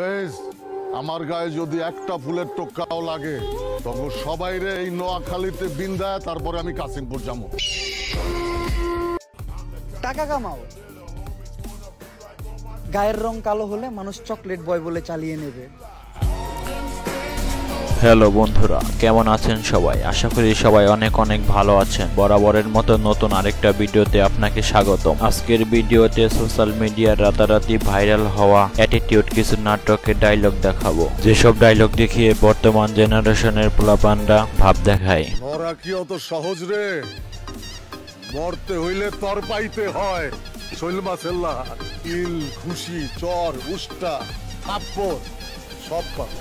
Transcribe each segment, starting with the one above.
দেশ আমার গায়ে যদি একটা ফুলের টোকাও লাগে তখন সবাই রে এই নোয়াখালীতে বিন্দায় তারপরে আমি কাসিমপুর যাবো। টাকা কামাও, গায়ের রং কালো হলে মানুষ চকলেট বয় বলে চালিয়ে নেবে। হ্যালো বন্ধুরা, কেমন আছেন সবাই? আশা করি সবাই অনেক অনেক ভালো আছেন। বরাবরের মতো নতুন আরেকটা ভিডিওতে আপনাকে স্বাগতম। আজকের ভিডিওতে সোশ্যাল মিডিয়ার রাতারাতি ভাইরাল হওয়া অ্যাটিটিউড কিছু নাটকের ডায়লগ দেখাবো, যেসব ডায়লগ দেখিয়ে বর্তমান জেনারেশনের পোলাপানরা ভাব দেখায়। মরা কি অত সহজ রে? মরতে হইলে তর পাইতে হয়। শৈলমা সেল্লা, ইল, খুশি, চর, উষ্টা, থাপ্পড় সব পাবে।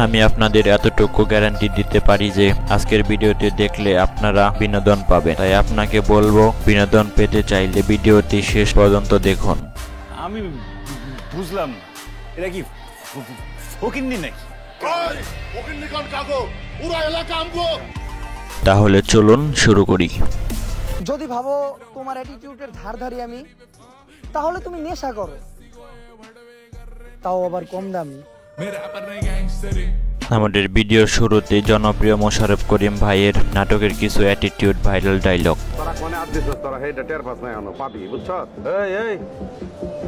আমি আপনাদের এতটুকু গ্যারান্টি দিতে পারি যে আজকের ভিডিওটি দেখলে আপনারা বিনোদন পাবেন। তাই আপনাকে বলবো, বিনোদন পেতে চাইলে ভিডিওটি শেষ পর্যন্ত দেখুন। আমি বুঝলাম না, এটা কি ফকিন্নি নাকি? তাহলে চলুন শুরু করি। যদি ভাবো তোমার অ্যাটিটিউডের ধার ধারি আমি, তাহলে তুমি নেশা করো, তাও আবার কম দামি। আমাদের ভিডিওর শুরুতে জনপ্রিয় মোশাররফ করিম ভাইয়ের নাটকের কিছু অ্যাটিটিউড ভাইরাল ডায়লগ।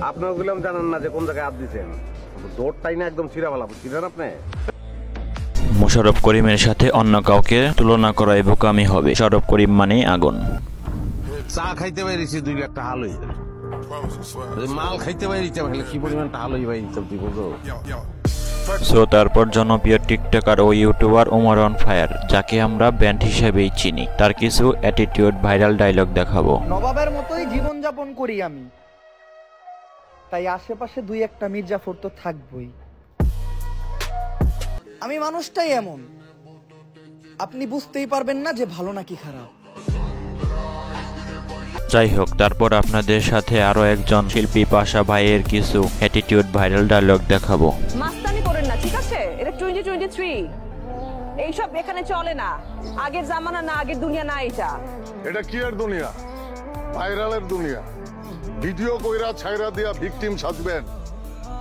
আপনার জানেন না যে কোন জায়গায় হাত দিচ্ছেন, দৌড়টাই না একদম চিরাবালা, বুঝছিলেন আপনি? মোশাররফ করিমের সাথে অন্য কাউকে তুলনা করায় বোকামি হবে। মোশাররফ করিম মানে আগুন। চা খাইতে পারিছি 2 লাখ টাকা হালই, মাল খাইতে পারিছি কি পরিমাণ টাকা হালই ভাই, বুঝো? সো তারপর জনপ্রিয় টিকটকার ও ইউটিউবার ওমর অন ফায়ার, যাকে আমরা ব্যান্ড হিসেবেই চিনি, তার কিছু অ্যাটিটিউড ভাইরাল ডায়লগ দেখাবো। নবাবের মতোই জীবনযাপন করি আমি, তাই আশেপাশে 2-1টা মির্জাফর তো থাকবই। আমি মানুষটাই এমন, আপনি বুঝতেই পারবেন না যে ভালো নাকি খারাপ। যাই হোক, তারপর আপনাদের সাথে আরো একজন শিল্পী পাশা ভাইয়ের কিছু অ্যাটিটিউড ভাইরাল ডায়লগ দেখাবো। মাস্তানি করেন না, ঠিক আছে? এটা 2023, এইসব এখানে চলে না। আগের জামানা না, আগের দুনিয়া না। এটা কি এর দুনিয়া? ভাইরালের দুনিয়া। ভিডিও কইরা ছাইরা দিয়া ভিকটিম সাজবেন,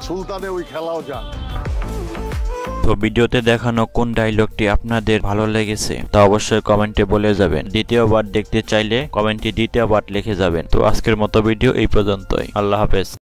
সুলতানে ওই খেলাও যান। তো ভিডিওতে দেখানো কোন ডায়লগটি আপনাদের ভালো লেগেছে তা অবশ্যই কমেন্টে বলে যাবেন। দ্বিতীয়বার দেখতে চাইলে কমেন্টে দ্বিতীয়বার লিখে যাবেন। তো আজকের মতো ভিডিও এই পর্যন্তই। আল্লাহ হাফেজ।